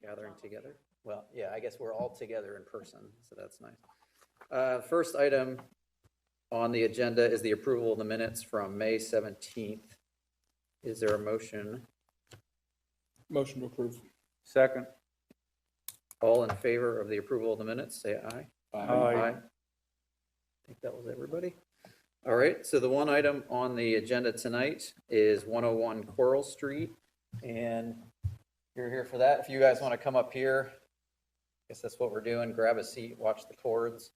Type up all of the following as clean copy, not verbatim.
gathering together. Well, yeah, I guess we're all together in person, so that's nice. First item on the agenda is the approval of the minutes from May 17th. Is there a motion? Motion to approve. Second. All in favor of the approval of the minutes, say aye. Aye. I think that was everybody. All right, so the one item on the agenda tonight is 101 Coral Street, and you're here for that. If you guys want to come up here, I guess that's what we're doing. Grab a seat, watch the cords.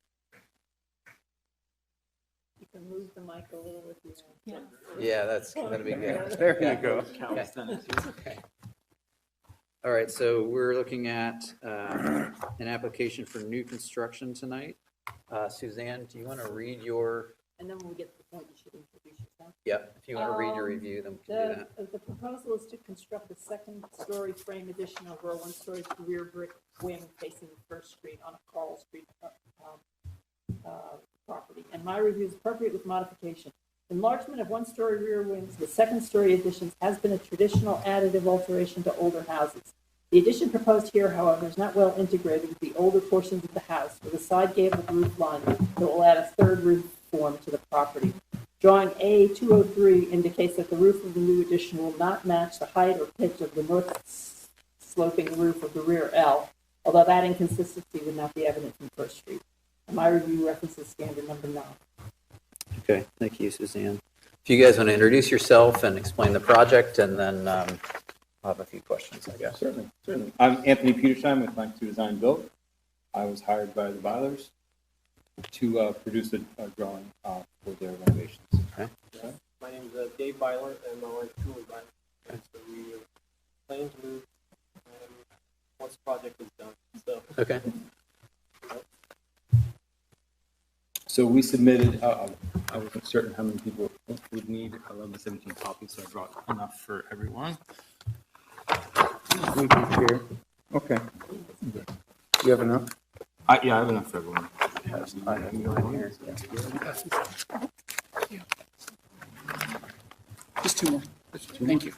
You can move the mic a little with you. Yeah, that's going to be good. There you go. Okay. All right, so we're looking at an application for new construction tonight. Suzanne, do you want to read your? And then when we get to the point, you should introduce yourself. Yep, if you want to read your review, then we can do that. The proposal is to construct a second-story frame addition over a one-story rear brick wing facing First Street on a Coral Street property. And my review is appropriate with modification. Enlargement of one-story rear wings with second-story additions has been a traditional additive alteration to older houses. The addition proposed here, however, is not well integrated with the older portions of the house, with a side gabled roof line that will add a third roof form to the property. Drawing A203 indicates that the roof of the new addition will not match the height or pitch of the north sloping roof of the rear L, although that inconsistency would not be evident from First Street. My review references standard number 9. Okay, thank you, Suzanne. If you guys want to introduce yourself and explain the project, and then I'll have a few questions, I guess. Certainly. I'm Anthony Petersheim with Mike to Design Build. I was hired by the Bylers to produce a drawing for their renovations. Okay. My name is Dave Byler, and my wife Julie Byler. And so we are planning to move once the project is done. So. Okay. So we submitted, I wasn't certain how many people would need 11-17 copies, so I brought enough for everyone. Here. Okay. You have enough? Yeah, I have enough for everyone. I have mine here. Just two more. Thank you.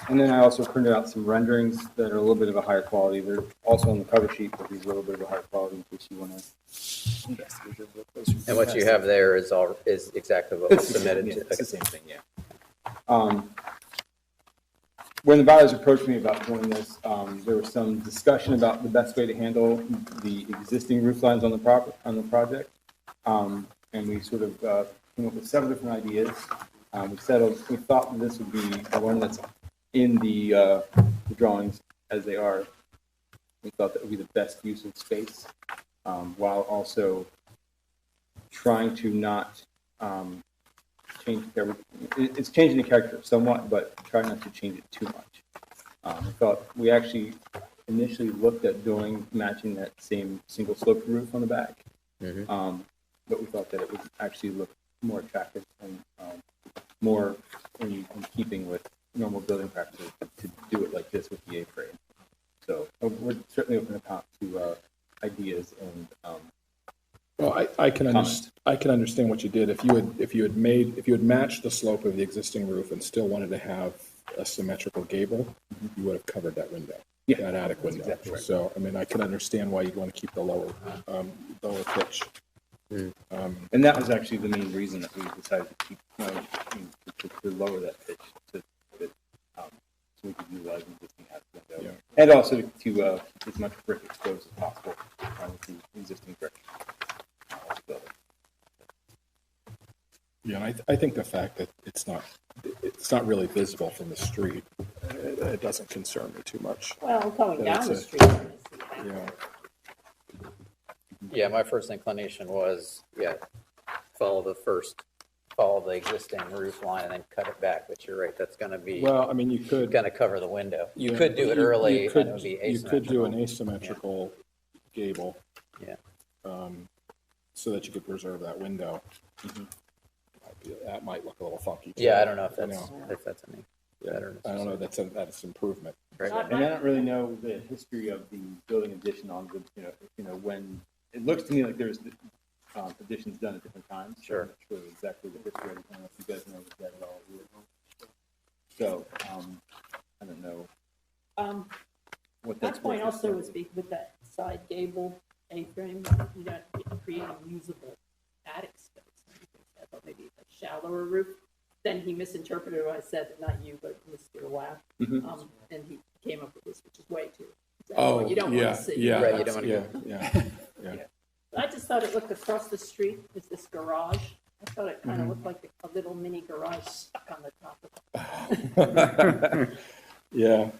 And then I also printed out some renderings that are a little bit of a higher quality. They're also on the cover sheet, but these are a little bit of a higher quality in case you want to investigate a little closer. And what you have there is exactly what was submitted. Yeah, it's the same thing, yeah. When the buyers approached me about doing this, there was some discussion about the best way to handle the existing roof lines on the project. And we sort of came up with several different ideas. We thought this would be the one that's in the drawings as they are. We thought that would be the best use of space, while also trying to not change everything. It's changing the character somewhat, but try not to change it too much. We thought we actually initially looked at matching that same single sloped roof on the back, but we thought that it would actually look more attractive and more in keeping with normal building practices to do it like this with the A-frame. So we're certainly open to ideas and. Well, I can understand what you did. If you had matched the slope of the existing roof and still wanted to have a symmetrical gable, you would have covered that window, that attic window. Exactly right. So I mean, I can understand why you'd want to keep the lower pitch. And that was actually the main reason that we decided to keep to lower that pitch so we could utilize the existing attic window, and also to keep as much brick exposed as possible with the existing brick. Yeah, and I think the fact that it's not really visible from the street, it doesn't concern me too much. Well, going down the street. Yeah. Yeah, my first inclination was, follow the existing roof line and then cut it back, but you're right, that's gonna be. Well, I mean, you could. Gonna cover the window. You could do it early and it would be asymmetrical. You could do an asymmetrical gable. Yeah. So that you could preserve that window. That might look a little funky too. Yeah, I don't know if that's any better. I don't know, that's improvement. Right. And I don't really know the history of the building addition on the, when it looks to me like there's additions done at different times. Sure. I'm not sure exactly the history. I don't know if you guys know that at all. So also was with that side gable A-frame, you know, creating usable attic space. I thought maybe a shallower roof. Then he misinterpreted what I said, not you, but Mr. Lapp. And he came up with this, which is way too. Oh, you don't yeah, want to see. yeah, Right, you don't wanna yeah. I just thought it looked across the street is this garage. I thought it kind of looked like a little mini garage stuck on the top of it. Yeah.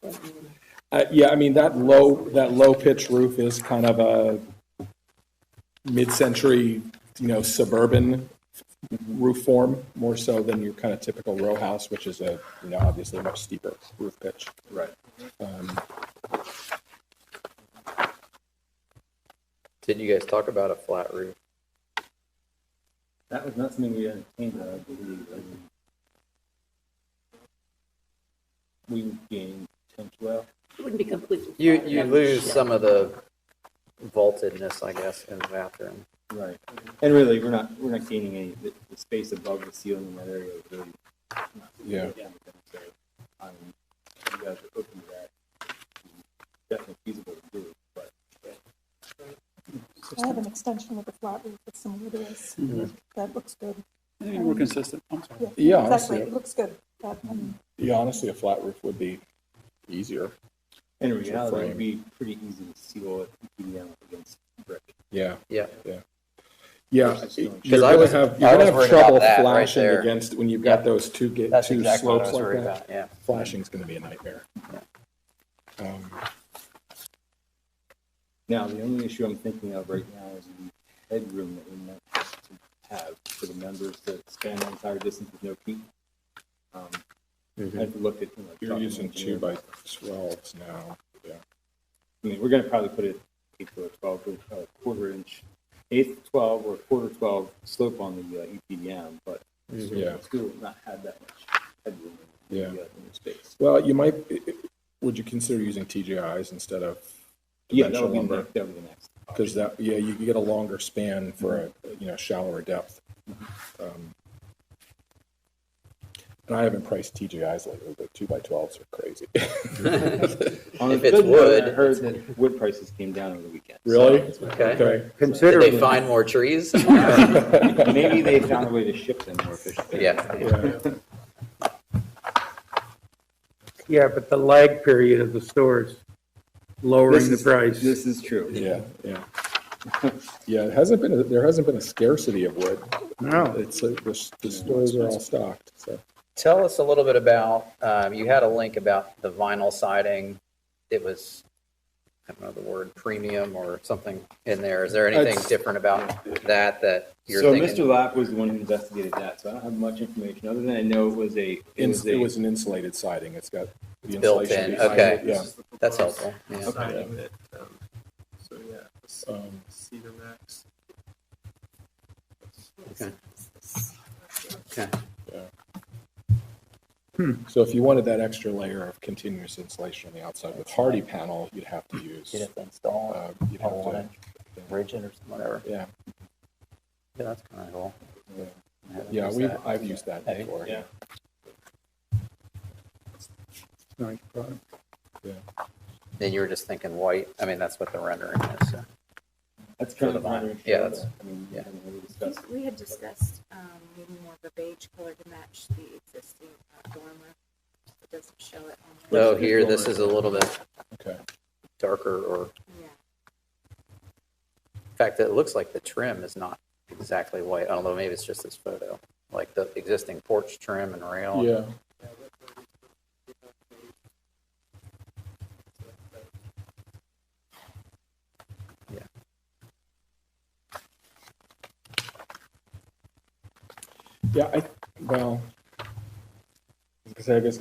But, Yeah, I mean, that low pitch roof is kind of a mid-century, suburban roof form, more so than your kind of typical row house, which is obviously a much steeper roof pitch. Right. Did you guys talk about a flat roof? That was not something we entertained, I believe. We gained potential. it wouldn't be completely. You flat. It'd have lose shed. some of the vaultedness, I guess, in the bathroom. Right. And really, we're not gaining any, the space above the ceiling in that area is really not. Yeah. So, you guys are open to that. Definitely feasible to do, but. I have an extension with a flat roof that's similar to this. That looks good. I think we're consistent. I'm sorry. Yeah, Exactly, honestly, it looks good. honestly, a flat roof would be easier. In reality, frame. it'd be pretty easy to seal it PDM against brick. Yeah. Yeah. Yeah, Versus you're stone. gonna was- have, I you're gonna was have worried trouble about that right flashing there. against, when you've Yeah. got those two That's two exactly what I slopes was like worried that. about, yeah. Flashing's gonna be a nightmare. Now, the only issue I'm thinking of right now is the headroom that we might have to have for the members to span the entire distance with no peak. I have to look at, You're using 2 by 12s now, yeah. I mean, we're gonna probably put it 8 to a 12, quarter inch, 8 to 12 or quarter 12 slope on the EPDM, but Yeah. still not have that much headroom in Yeah. in the space. Well, would you consider using TGIs instead of Yeah, that would dimensional be the lumber? next, that would be the next. Because you get a longer span for a shallower depth. And I haven't priced TGIs lately, but 2 by 12s are crazy. On the If it's good note, wood. I heard that wood prices came down over the weekend. Really? Okay. Did Considerably. they find more trees? So maybe they found a way to ship them more efficiently. Yeah. Yeah. Yeah, but the lag period of the stores lowering the price. This is true. Yeah. Yeah, there hasn't been a scarcity of wood. No. It's the stores are all stocked, so. Tell us a little bit about, you had a link about the vinyl siding. It was, I don't know the word, premium or something in there. Is there anything It's- different about that you're So thinking? Mr. Lapp was the one who investigated that, so I don't have much information, other than I know it was It was an insulated siding. It's got the built insulation in, behind okay. it, Yeah. That's helpful. Yeah. Siding that, so yeah, Cedar Max. Okay. Okay. So if you wanted that extra layer of continuous insulation on the outside with hardy panel, you'd have to use. You'd have to install it, You'd have or to, bridge it or whatever. yeah, Yeah, that's kind of cool. Yeah. I haven't yeah. used that. I've used that Have you? before. Yeah. Nice product. And you were just thinking white. I mean, that's what the rendering is. So. That's kind For of the vinyl. minor. Yeah, that's- I mean, we yeah. haven't really I discussed. think we had discussed maybe more of a beige color to match the existing dormer. It doesn't show it on the. Oh, here, this is a little bit Okay. darker, or Yeah. in fact, it looks like the trim is not exactly white. Although maybe it's just this photo, like the existing porch trim and rail. Yeah. Yeah, well, because I guess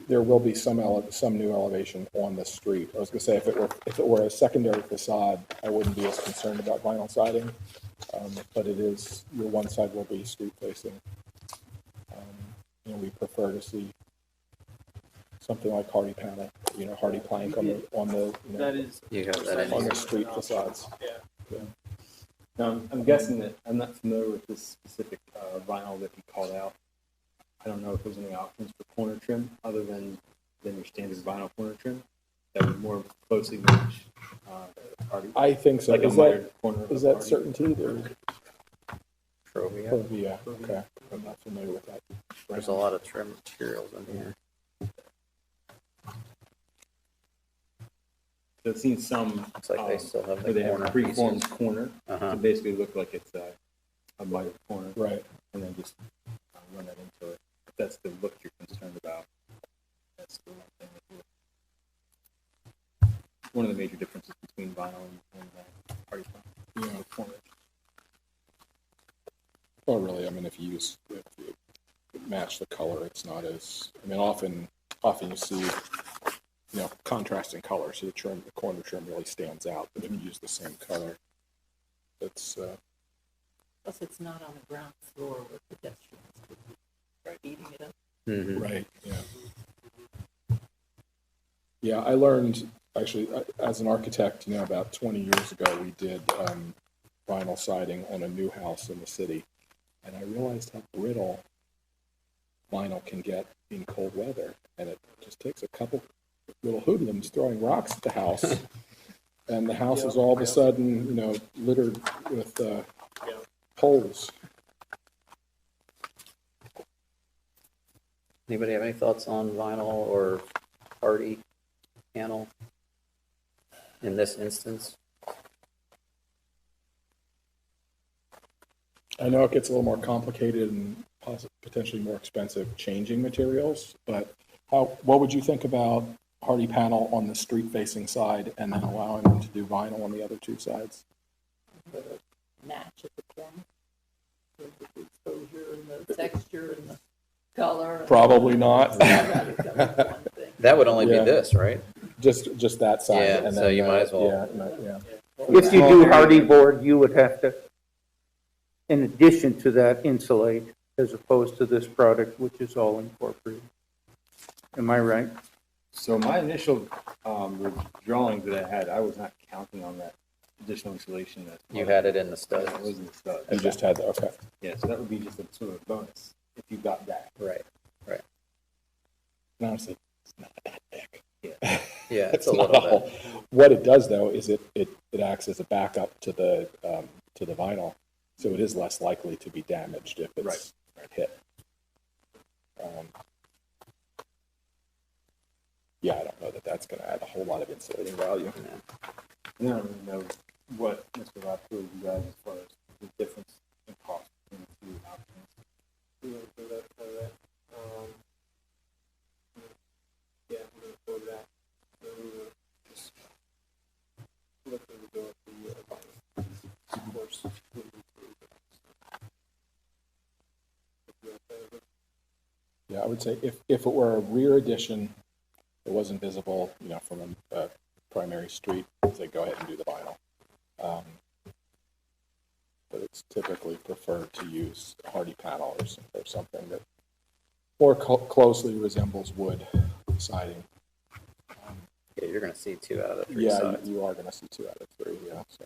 there will be some new elevation on the street. I was gonna say, if it were a secondary facade, I wouldn't be as concerned about vinyl siding. But it is, your one side will be street facing. We prefer to see something like hardy panel, hardy plank on the That is. You have that in on here. the street facades. Yeah. Now, I'm guessing that, I'm not familiar with this specific vinyl that he called out. I don't know if there's any options for corner trim other than your standard vinyl corner trim. that would more closely match, Hardy? I think so. Like a Is mitered that, corner of is that Hardy? Certainty or? Trovia. Yeah, okay. I'm not familiar with that. There's a lot of trim materials in here. So I've seen some, Looks like they still have the where they have a corner preformed pieces. corner, Uh-huh. to basically look like it's a mitered corner, Right. and then just run that into it. If that's the look you're concerned about, that's the one thing that one of the major differences between vinyl and Hardy vinyl. Yeah. The corner. Well, really, I mean, if you match the color, it's not as, I mean, often you see, contrasting colors, so the corner trim really stands out, but if you use the same color, it's, Plus, it's not on the ground floor where pedestrians could be eating it up. Mhm. right, yeah. Yeah, I learned, actually, as an architect, about 20 years ago, we did vinyl siding on a new house in the city, and I realized how brittle vinyl can get in cold weather, and it just takes a couple little hoodlums throwing rocks at the house, and the house is all of a sudden, littered with holes. Anybody have any thoughts on vinyl or Hardy panel in this instance? I know it gets a little more complicated and potentially more expensive changing materials, but what would you think about Hardy panel on the street-facing side and then allowing them to do vinyl on the other two sides? The match at the corner, with the exposure and the texture and the color. Probably not. I'd rather go with one thing. That would only be Yeah. this, right? Just that side. Yeah, and so then, you might as well. Yeah. If you do hardy board, you would have to, in addition to that, insulate, as opposed to this product, which is all incorporated. Am I right? So my initial drawings that I had, I was not counting on that additional insulation. You had it in the studs. It was in the stud. You just had, okay. Yeah, so that would be just a sort of bonus if you got that. Right. And honestly, it's not that big. Yeah, it's It's a not little a whole. bit. What it does, though, is it acts as a backup to the vinyl, so it is less likely to be damaged if it's hit. Yeah, I don't know that that's going to add a whole lot of insulating value. And I don't really know what Mr. Roth told you guys as far as the difference in cost between the two options. We went through that, yeah, we went through that. So we were just looking to go with the vinyl. Of course, we went through that. If you're okay with it. Yeah, I would say if it were a rear addition, it wasn't visible, from a primary street, I'd say go ahead and do the vinyl. But it's typically preferred to use hardy panel or something that more closely resembles wood siding. Yeah, you're going to see 2 out of the 3 Yeah, sides. you are going to see 2 out of 3. Yeah. So.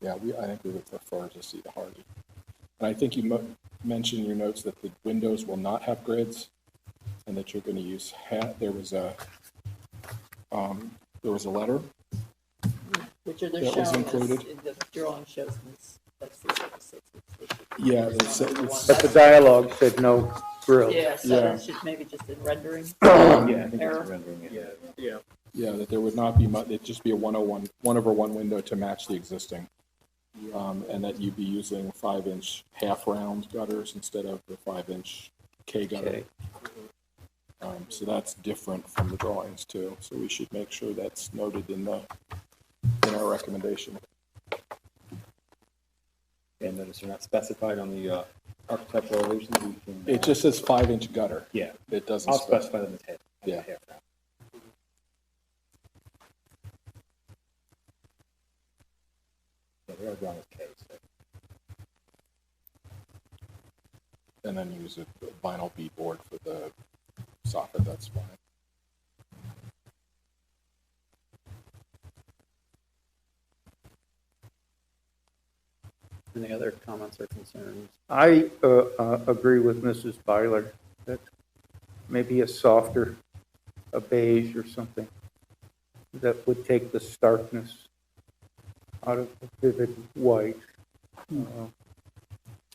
Yeah, I think we would prefer to see the hardy. And I think you mentioned in your notes that the windows will not have grids, and that you're going to use there was a letter. Which are That they're was showing included. us, the drawing shows this, that's the 6. Yeah, But the dialogue said no grill. Yeah, so Yeah. it should maybe just in rendering. Yeah, I think Error. it's rendering it. Yeah, that there would not be it'd just be a 1/1 window to match the existing. And that you'd be using 5-inch half-round gutters instead of the 5-inch K gutter. Okay. So that's different from the drawings too. So we should make sure that's noted in our recommendation. And notice they're not specified on the architectural elevations. We can, It just says 5-inch gutter. yeah, It doesn't. I'll specify them as head. Yeah. Yeah, they are drawn as K. So. And then use a vinyl beadboard for the soffit. That's fine. Any other comments or concerns? I agree with Mrs. Byler that maybe a softer, a beige or something that would take the starkness out of the vivid white.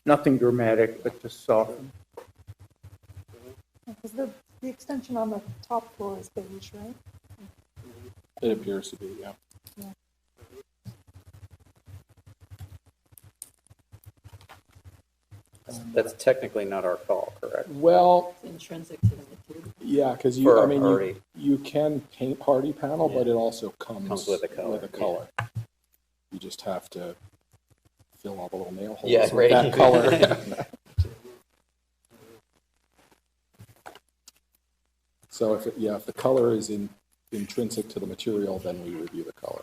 Nothing dramatic, but just soften. Because the extension on the top floor is beige, right? It appears to be, yeah. That's technically not our call, correct? Well, It's intrinsic to the material. yeah, because For you, I a mean, hardy. you can paint hardy panel, but it also comes with a color, with a color. You just have to fill all the little nail holes Yeah, with right. that color. So if, if the color is intrinsic to the material, then we review the color.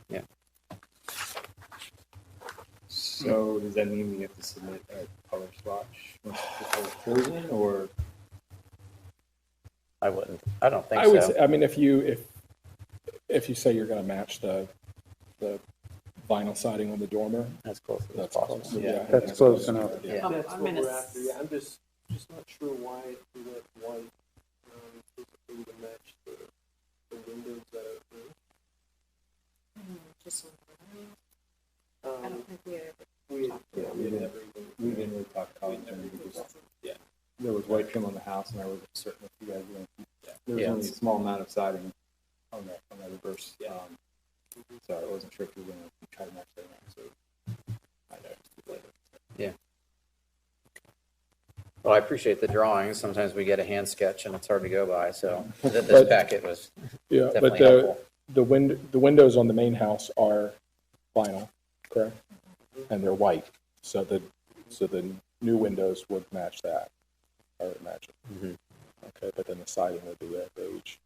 Yeah. So does that mean we have to submit a color swatch once the color chosen, or? I wouldn't, I don't think I would so. say, I mean, if you say you're going to match the vinyl siding on the dormer, As close as that's possible. close. Yeah. That's close enough. Yeah. I'm That's what gonna we're after, yeah, I'm just not sure why we went white, basically to match the windows that are, Just, I um, don't think we ever we, talked yeah, about we it. never We even. didn't really talk color because, yeah, there was white trim on the house, and I wasn't certain if you guys were going to keep that. There was Yeah. only a small amount of siding on that reverse, so I wasn't sure if you were going to try to match that around, so I know. Yeah. Well, I appreciate the drawings. Sometimes we get a hand sketch and it's hard to go by, so this But- packet was Yeah, but definitely helpful. the windows on the main house are vinyl, correct? And they're white, so the new windows would match that, or would match it. Mhm. Okay, but then the siding would be beige.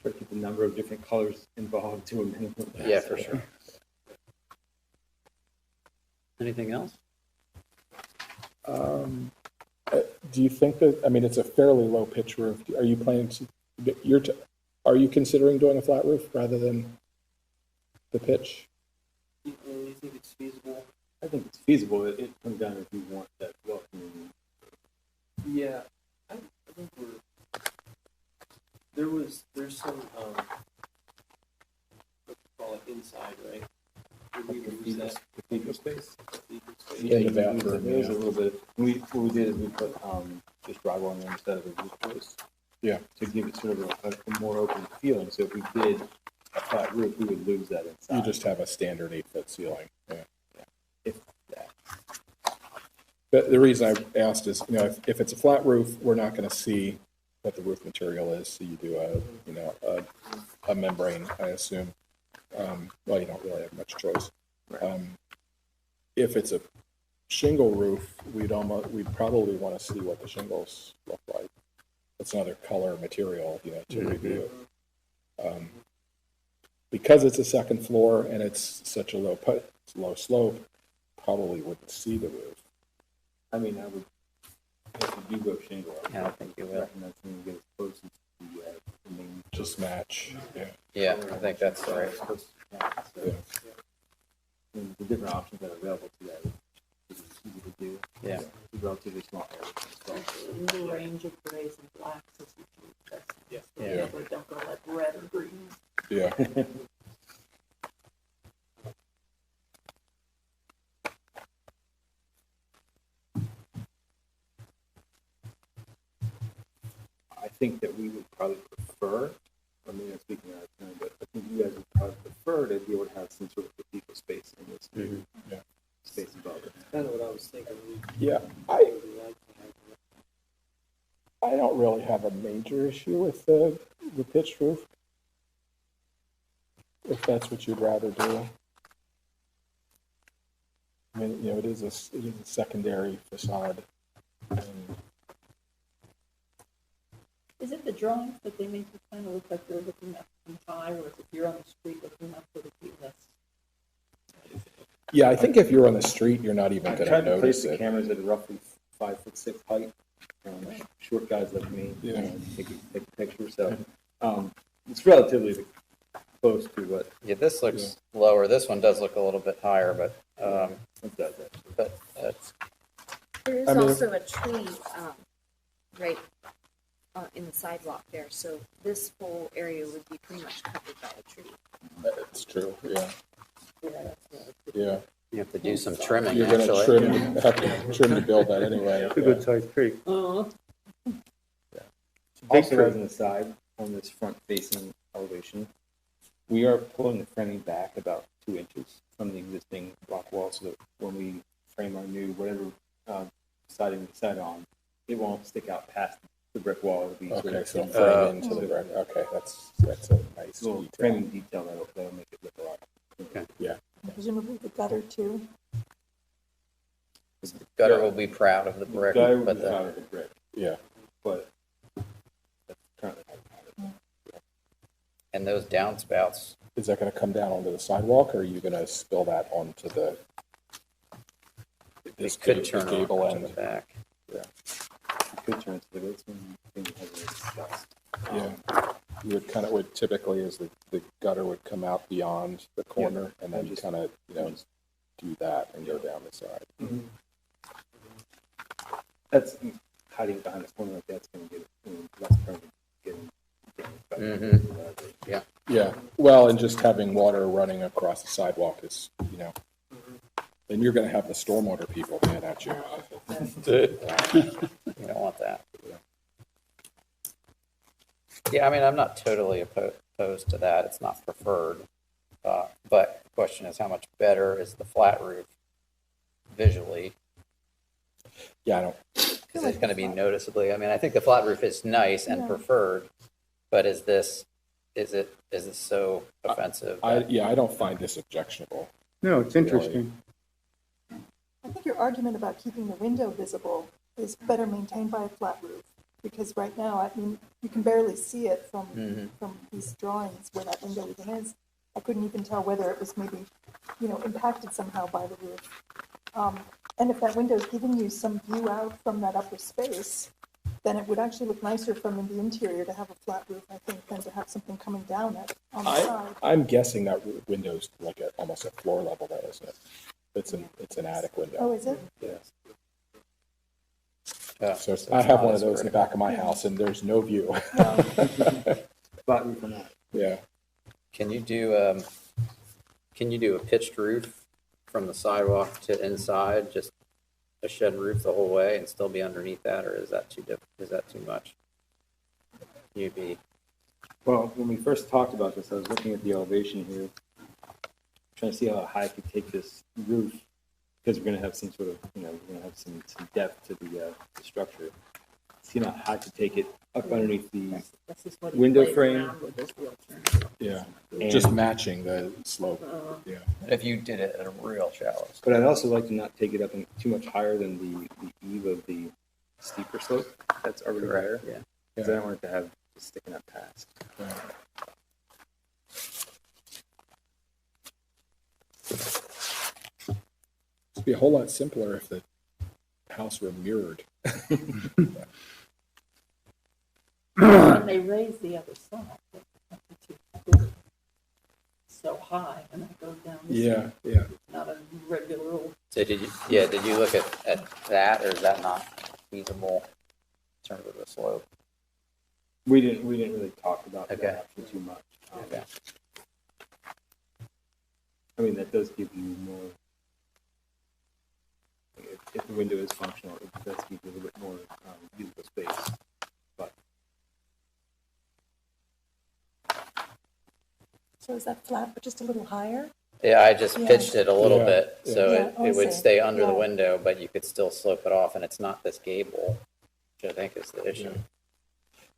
Try to keep the number of different colors involved to a minimum. Yeah, for sure. Anything else? Do you think that, I mean, it's a fairly low pitch roof. Are you planning to, are you considering doing a flat roof rather than the pitch? You think it's feasible? I think it's feasible. It comes down if you want that welcoming. Yeah, I think there's some, what you call it, inside, right? Would we lose that? Cathedral space. Cathedral space? Yeah, the you can use bathroom, it. There's yeah. a little bit. What we did is we put just drywall in there instead of a roof joist. Yeah. To give it sort of a more open feeling. So if we did a flat roof, we would lose that inside. You just have a standard 8-foot ceiling, yeah. If that. But the reason I asked is, if it's a flat roof, we're not going to see what the roof material is. So you do a membrane, I assume. Well, you don't really have much choice. If it's a shingle roof, we'd probably want to see what the shingles look like. That's another color material, to review. Because it's a second floor and it's such a low slope, probably wouldn't see the roof. I mean, I would, if you do go shingle, I don't think you will. recommend something to get as close as the main. Just match, yeah. Yeah, I think that's right. Yeah. And the different options that are available to that is easy to do. Yeah. It's a relatively small area. In the range of grays and blacks is usually the best. Yeah. Yeah. They don't go like red or green. Yeah. I think that we would probably prefer, I mean, I'm speaking out of turn, but I think you guys would probably prefer to be able to have some sort of cathedral space in this new Yeah. space above it. Kind of what I was thinking. Yeah, I would like to have that. I don't really have a major issue with the pitched roof. If that's what you'd rather do. I mean, it is a secondary facade. And Is it the drawings that they make you kind of look like you're looking up from high, or is it you're on the street looking up with a view that's? yeah, I think if you're on the street, you're not even I going to tried to place notice the it. cameras at roughly 5'6" height. Short guys like me, Yeah. take a picture. So it's relatively close to what Yeah, this looks lower. This one does look a little bit higher, but it does. but that's There is I mean, also a tree, right, in the sidewalk there, so this whole area would be pretty much covered by a tree. It's true, yeah. Yeah, You have to do some trimming, you're gonna actually. have to trim to build that anyway. It's a good sized tree. Big Also, tree. as an aside, on this front facing elevation, we are pulling the framing back about 2 inches from the existing block wall, so that when we frame our new, whatever siding we decide on, it won't stick out past the brick wall. It'll be sort Okay, of so some frame into the brick, okay, that's a nice little detail. framing detail that'll make it look a lot. Yeah, Presumably the gutter too. Gutter will be proud of the brick, Guy would but be the, proud of the brick, yeah. but that's currently how we have it. and those downspouts, Is that gonna come down onto the sidewalk, or are you gonna spill that onto the? it could turn gable off to the end? back. It could turn to the road, some things that hasn't been discussed. Yeah, you would kind of, would typically is the gutter would come out beyond the corner and then just- kind of, do that and go down the side. That's hiding behind a corner like that's going to get less prone to getting damaged. Yeah, well, and just having water running across the sidewalk is, and you're gonna have the stormwater people mad at you. You don't want that. Yeah, I mean, I'm not totally opposed to that. It's not preferred. But the question is, how much better is the flat roof visually? Yeah, I don't, Is it going to be noticeably? I mean, I think the flat roof is nice and preferred, but is it so offensive? I don't find this objectionable. No, it's interesting. I think your argument about keeping the window visible is better maintained by a flat roof. Because right now, I mean, you can barely see it from these drawings where that window even is. I couldn't even tell whether it was maybe, impacted somehow by the roof. And if that window is giving you some view out from that upper space, then it would actually look nicer from the interior to have a flat roof, I think, than to have something coming down it on the side. I'm guessing that window's like almost at floor level though, isn't it? It's an attic window. Oh, is it? Yes. Yeah, So it's I have not one as of those in the back of my house and there's no view. Flat roof or not. Yeah. Can you do a pitched roof from the sidewalk to inside, just a shed roof the whole way and still be underneath that, or is that too much? Well, when we first talked about this, I was looking at the elevation here, trying to see how high I could take this roof, because we're going to have some sort of, we're going to have some depth to the structure. See how high I could take it up underneath the That's just what he window plays frame. around with his wheelchair. Yeah, And- just matching the slope. Yeah. If you did it at a real shallow. But I'd also like to not take it up too much higher than the eve of the steeper slope that's already there. Yeah. Because I don't want it to have it sticking up past. It'd be a whole lot simpler if the house were mirrored. When they raise the other side, it's so high, and then it goes down. this Yeah, way. yeah. Not a regular old. So did you look at that, or is that not feasible in terms of the slope? We didn't really talk about Okay. that option too much. Okay. I mean, that does give you more, if the window is functional, it does give you a little bit more usable space. But So is that flat, but just a little higher? Yeah, I just Yeah. pitched it a little Yeah, bit, so yeah. Oh, I it would see. stay under the Yeah. window, but you could still slope it off, and it's not this gable, which I think is the issue.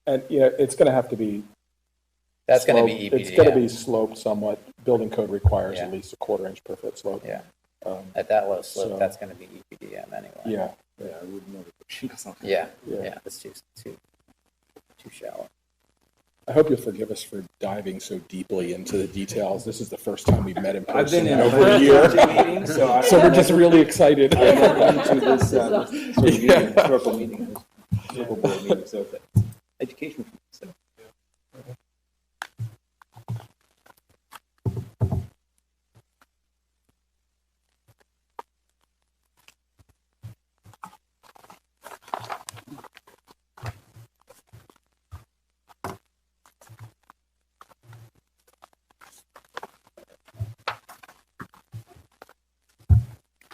And, it's gonna have to be. That's going to be sloped. It's gonna be EPDM. sloped somewhat. Building code requires Yeah. at least a 1/4 inch per foot slope. Yeah. Um, At that low slope, So- that's going to be EPDM anyway. Yeah, yeah, I would never put shingle something. Yeah, Yeah. yeah, it's too shallow. I hope you'll forgive us for diving so deeply into the details. This is the first time we've met in I've been person in in over a year. meetings, so So we're just really excited. I've never been to this sort of meeting, historical meeting, historical board meeting, so it's education for myself.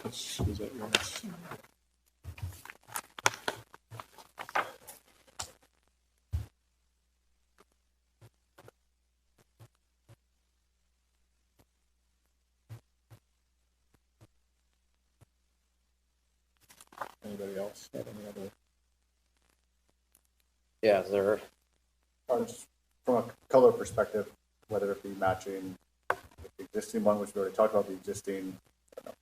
Is that yours? Anybody else have any other? Yeah, is there, Just from a color perspective, whether it be matching with the existing one, which we already talked about, the existing, I don't know,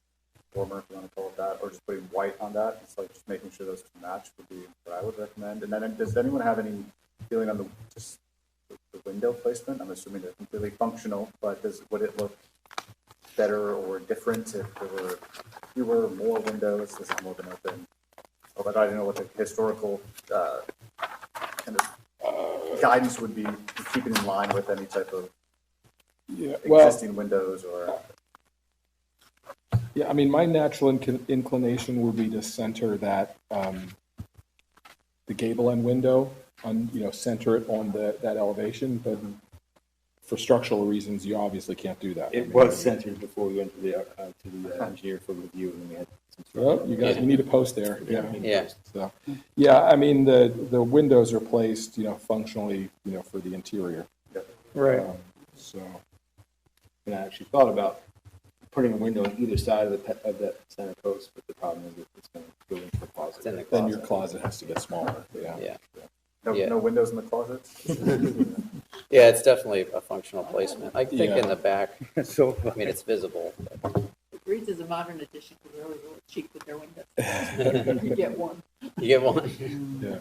dormer, if you want to call it that, or just putting white on that, it's like just making sure those two match would be what I would recommend. And then does anyone have any feeling on the window placement? I'm assuming they're completely functional, but would it look better or different if there were fewer, more windows? This is more of an open, but I don't know what the historical kind of guidance would be, keeping in line with any type of existing windows or. Yeah, I mean, my natural inclination would be to center that, the gable end window on, center it on that elevation, but for structural reasons, you obviously can't do that. It was centered before we went to the engineer for review, and we had some. Well, you guys, we need a post there, yeah. yeah, So, yeah, I mean, the windows are placed, functionally, for the interior. Right. So, And I actually thought about putting a window on either side of that center post, but the problem is it's going to go into the closet. it's in the then your closet. closet has to get smaller, yeah. Yeah. No, Yeah. no windows in the closets? Yeah, it's definitely a functional placement. I think in Yeah. the back, So, I mean, it's visible. It reads as a modern addition because they're always really cheap with their windows. You get one. You get one? Yeah.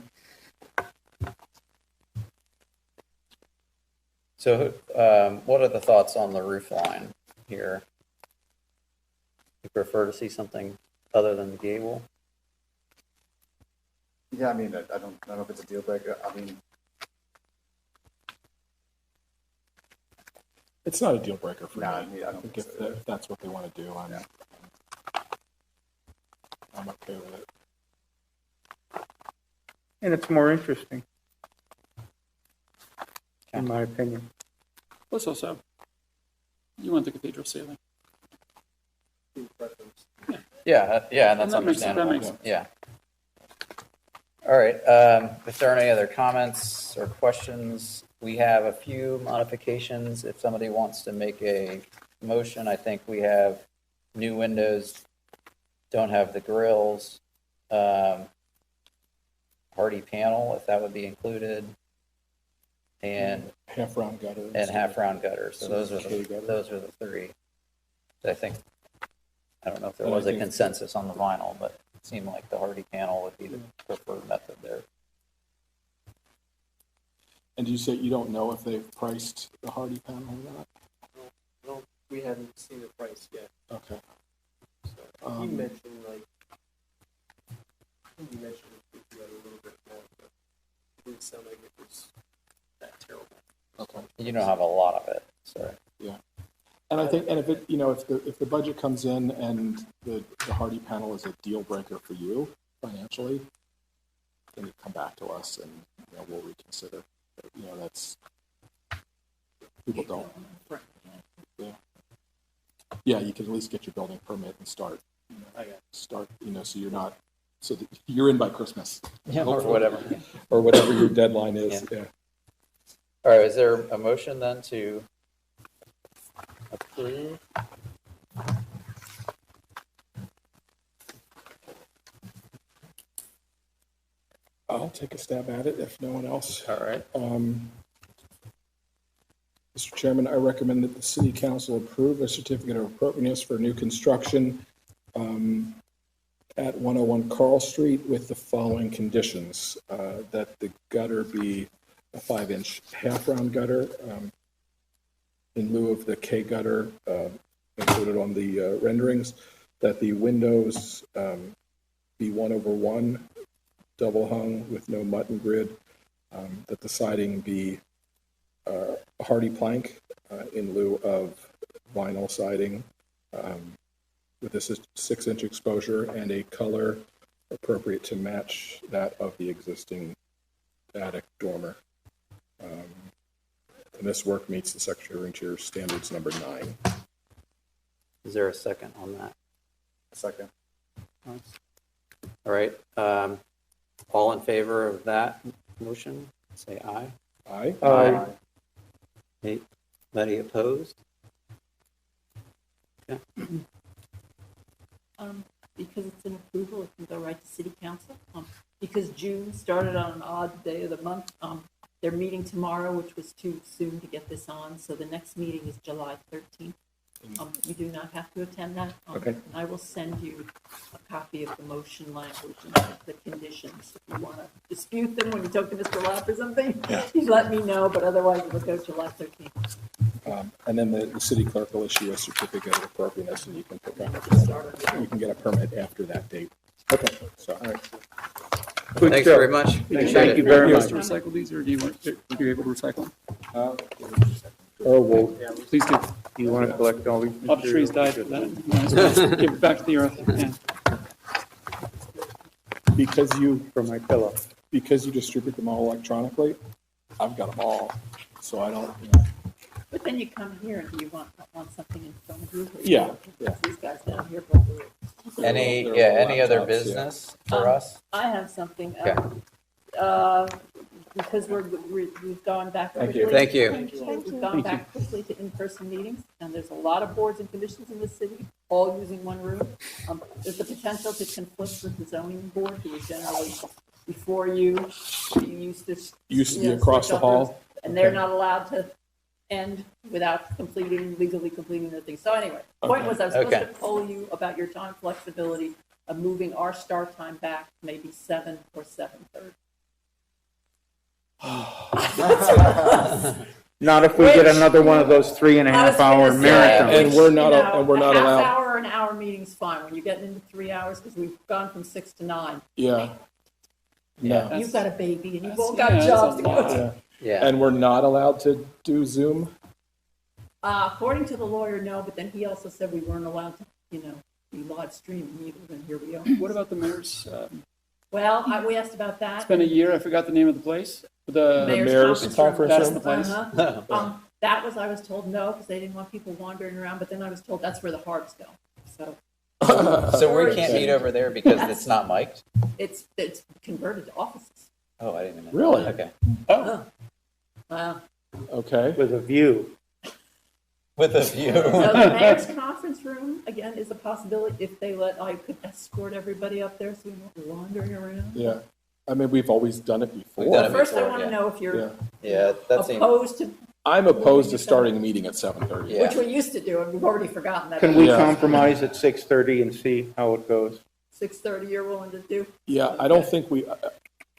So, what are the thoughts on the roof line here? You prefer to see something other than the gable? Yeah, I mean, I don't know if it's a deal breaker. I mean, It's not a deal breaker for me. nah, I mean, I I don't think think so. if that's what they want to do, I'm okay with it. and it's more interesting, in my opinion. Plus also, you want the cathedral ceiling. Yeah, yeah, and that's And that makes understandable. sense. Yeah. All right, if there are any other comments or questions, we have a few modifications. If somebody wants to make a motion, I think we have new windows, don't have the grills, hardy panel, if that would be included, and Half-round gutter. half-round gutters. So So those are K gutter. those are the three. I think, I don't know if there And I was a think- consensus on the vinyl, but it seemed like the hardy panel would be the preferred method there. And you say you don't know if they've priced the hardy panel or not? Well, we haven't seen the price yet, Okay. so he mentioned like, he mentioned it would be a little bit more, but it didn't sound like it was that terrible. Okay. You don't have a lot of it, so. And I think, and if it, if the budget comes in and the hardy panel is a deal breaker for you financially, then you come back to us and, we'll reconsider. That's, people don't. Yeah. Yeah, you can at least get your building permit and start, so you're not, so that you're in by Christmas. Or whatever. Or whatever your deadline is, yeah. All right, is there a motion then to approve? I'll take a stab at it if no one else. All right, Mr. Chairman, I recommend that the city council approve a certificate of appropriateness for new construction at 101 Carl Street with the following conditions. That the gutter be a 5-inch half-round gutter in lieu of the K gutter included on the renderings. That the windows be 1/1 double hung with no mutton grid. That the siding be a hardy plank in lieu of vinyl siding with a 6-inch exposure and a color appropriate to match that of the existing attic dormer. And this work meets the Secretary of Interior Standards number 9. is there a second on that? Second. All right, all in favor of that motion, say aye. Aye? Aye. Anybody opposed? Because it's an approval, it can go right to city council. Because June started on an odd day of the month, they're meeting tomorrow, which was too soon to get this on, so the next meeting is July 13th. You do not have to attend that. Okay. And I will send you a copy of the motion language and the conditions. If you want to dispute them when you talk to Mr. Lapp or something, you let me know, but otherwise it will go July 13th. And then the city clerk will issue a certificate of appropriateness, and you can put that, you can get a permit after that date. Okay, so, all right. Good Thanks job. very much. Appreciate Thank it. you very You much. have to recycle these, or do you want, are you able to recycle them? Oh, well, Please do. do you want to collect all these? A lot of trees died for that. Might as well give it back to the earth. Yeah. Because you, For my pillow. because you distribute them all electronically, I've got them all, so I don't, But then you come here and you want something in front of you. Yeah, yeah. These guys down here. probably. Any, They're yeah, all any other laptops, yeah. business for us? I have something. Okay. Because we've gone back. Thank you. Thank you. We've gone back quickly to in-person meetings, and there's a lot of boards and commissions in the city, all using one room. There's the potential to conflict with the zoning board, who is generally before you. You used to be you know, across switch the others, hall. and they're Okay. not allowed to end without legally completing their thing. So anyway, point was I was supposed Okay. to poll you about your time flexibility of moving our start time back, maybe 7 or 7:30. Not if we get Which- another one of those 3.5-hour gonna say, marathons. And we're not- you know, and we're not a allowed- half hour, an hour meeting's fine. When you're getting into 3 hours, because we've gone from 6 to 9. Yeah. No. You've got a baby and you've all That's- got yeah, jobs to that's a go lot. to. Yeah. Yeah. And we're not allowed to do Zoom? According to the lawyer, no, but then he also said we weren't allowed to, be live streaming either, and here we are. What about the mayor's, Well, we asked about it's that. been a year, I forgot the name of the place. The mayor's conference That's room? the place. Uh-huh. That was, I was told no, because they didn't want people wandering around, but then I was told that's where the harps go. So So we can't meet over there because it's not mic'd? it's converted to offices. Oh, I didn't even know. Really? Okay. Oh, Wow. Okay. With a view. With a view. So the mayor's conference room, again, is a possibility if they I could escort everybody up there so we won't be wandering around. Yeah. I mean, we've always done it before. We've done it First, I before, want to yeah. know if Yeah. you're Yeah, that seems, opposed to, I'm opposed to starting a meeting at 7:30. Yeah. which we used to do, and we've already forgotten that. Can we Yeah. compromise at 6:30 and see how it goes? 6:30 you're willing to do? Yeah, I don't think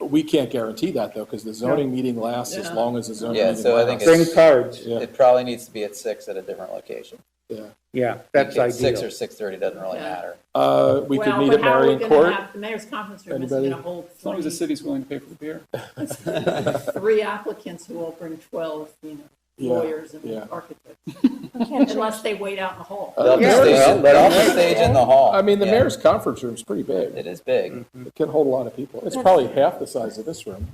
we can't guarantee that, though, because the zoning meeting lasts as Yeah. long as the zoning Yeah, meeting so I think lasts. Bring cards. Yeah, it probably needs to be at 6 at a different location. yeah. Yeah, that's 6 ideal. or 6:30 doesn't really Yeah. matter. We could Well, meet but at how are we Marion gonna Court. have- The mayor's conference room is Anybody? going to hold as long as the city's willing to pay for the beer. three applicants who will bring 12, Yeah, lawyers and yeah. architects, We can't unless they wait out in the hall. They'll Yeah, just well, stage, they'll just stage in the hall. I mean, the Yeah. mayor's conference room's pretty big. It is big. It can hold a lot of people. It's probably half the size of this room.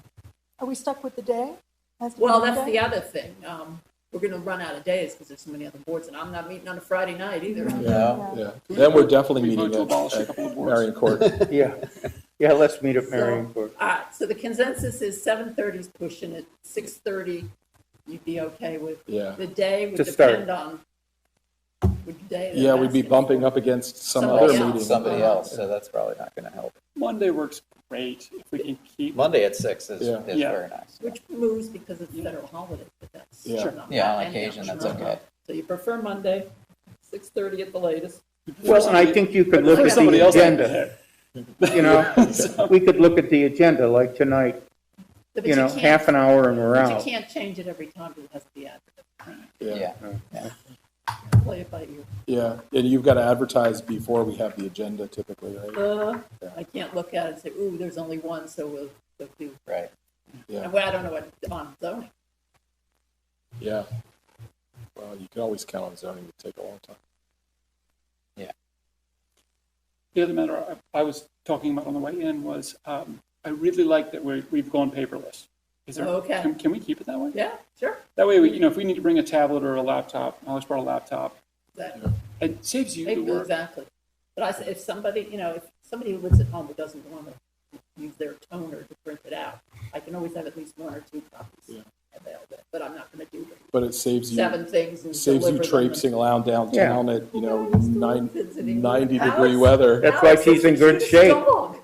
Are we stuck with the day? Has to be Well, that's Monday? the other thing. We're going to run out of days because there's so many other boards, and I'm not meeting on a Friday night either. No? Yeah. Then we're definitely We vote meeting to abolish a at couple of boards. Marion Court. Yeah, yeah, let's meet at Marion Court. All right, so the consensus is 7:30 is pushing it, 6:30 you'd be okay with. Yeah. The day would To start. depend on, which day. they're Yeah, we'd be asking bumping for. up against some Somebody other else. meeting. Somebody else, so that's probably not going to help. Monday works great if we can keep. Monday at 6 is Yeah. Yeah. very nice. Which moves because it's federal holiday, but that's. Yeah. Sure. not- Yeah, on and- occasion, that's uh-huh. okay. So you prefer Monday, 6:30 at the latest. Well, and I think you could look For at somebody the else, agenda. You know, we could look at the agenda like tonight, But you know, can't- half an hour and we're But you out. can't change it every time because it has to be advertised. Yeah. Play it by ear. Yeah, and you've got to advertise before we have the agenda typically, right? I can't look at it and say, ooh, there's only one, so we'll do. Right. Yeah, Well, I don't know what, on zoning. yeah. Well, you can always count on zoning to take a long time. The other matter I was talking about on the way in was, I really like that we've gone paperless. Is there, Okay. can we keep it that way? Yeah, sure. That way, if we need to bring a tablet or a laptop, I always brought a laptop. That, It saves you the work. exactly. But I said, if somebody, if somebody who lives at home who doesn't want to use their toner to print it out, I can always have at least 1 or 2 copies available, but I'm not going to do But it saves you, 7 things and saves you deliver them. traipsing around downtown at, Well, it's still 90-degree Alice- weather. That's why she's in good Alice, shape. dog.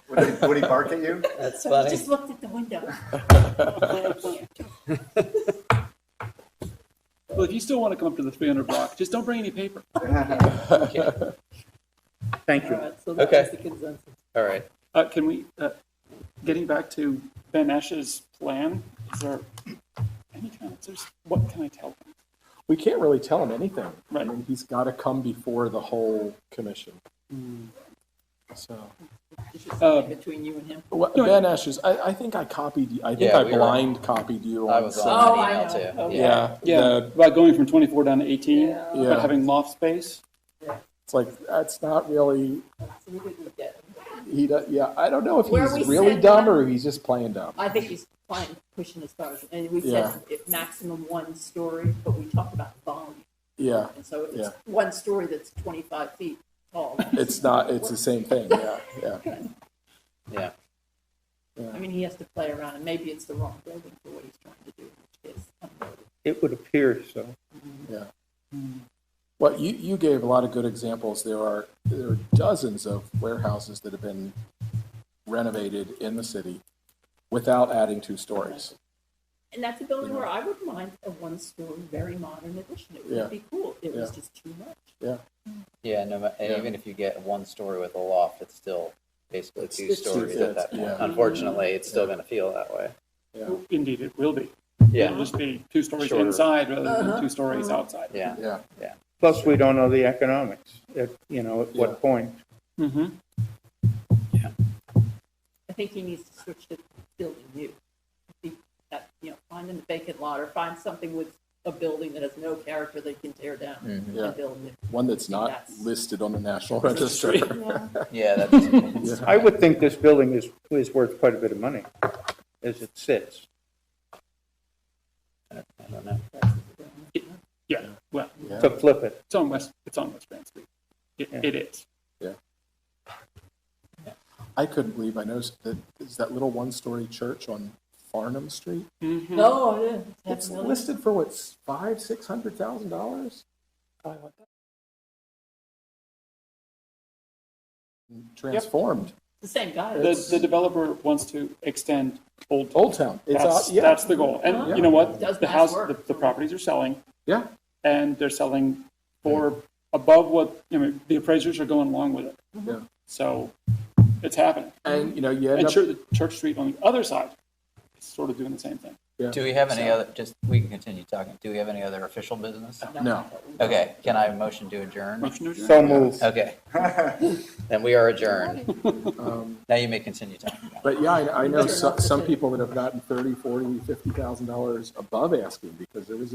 Would he bark at you? That's I funny. just looked at the window. Well, if you still want to come up to the 300 block, just don't bring any paper. Thank All you. right, so that Okay. was the consensus. All right. Can we, getting back to Ben Esch's plan, is there any kind of, what can I tell him? We can't really tell him anything. I Right. mean, he's got to come before the whole commission. So, It's just something between you and him. Ben Esch I think I copied you. I think Yeah, I we were- blind copied you I on was some. on Oh, that I email know. too. Okay. Yeah, Yeah, about going from 24 down to 18, Yeah. Yeah. but having loft space. it's like, that's not really, So we didn't get it. he does, yeah, I don't know if Where he's we really said dumb one- or if he's just playing dumb. I think he's fine pushing as far as, and we Yeah. said maximum 1 story, but we talked about volume. Yeah, And so Yeah. it's 1 story that's 25 feet tall. it's not, it's the same thing, yeah. Yeah. I mean, he has to play around, and maybe it's the wrong building for what he's trying to do, which is unloaded. It would appear so. Yeah. Well, you gave a lot of good examples. There are dozens of warehouses that have been renovated in the city without adding 2 stories. And that's a building where I wouldn't mind a 1-story, very modern addition. It Yeah. would be cool. It was Yeah. just too much. Yeah. Yeah, no, and Yeah. even if you get 1 story with a loft, it's still basically 2 it's stories two- at that point. yeah. Unfortunately, it's still going to feel that way. Yeah. Indeed, it will be. Yeah. It'll just be 2 stories Shorter. inside rather than Uh-huh. 2 stories outside. Yeah. Yeah. Plus, we don't know the economics at Yeah. what point. Mm-hmm. I think he needs to switch to building new. Find a vacant lot or find something with a building that has no character they can tear down Mhm. Yeah. and build new. One that's not That's- listed on the National Register. Yeah. Yeah, that's, I would think this building is worth quite a bit of money as it sits. I don't know. Yeah, well, Yeah. To flip it. it's on West Grand Street. It is. I couldn't believe I noticed that is that little 1-story church on Farnham Street. Mm-hmm. No, yeah. It's listed for what, $500,000-$600,000? Transformed. The same guy. The developer wants to extend Old Town. It's That's the goal. And you know what? Does The nice house, work. the properties are selling, Yeah. and they're selling for above what, the appraisers are going along with it. Yeah. So it's happening. And, you end And up, Church Street on the other side is sort of doing the same thing. Do we have any other, we can continue talking. Do we have any other official business? no. Okay, can I motion to adjourn? Motion to adjourn? So moved. Okay. Then we are adjourned. Um, Now you may continue talking. But yeah, I know some people that have gotten $30,000, $40,000, $50,000 above asking because there was a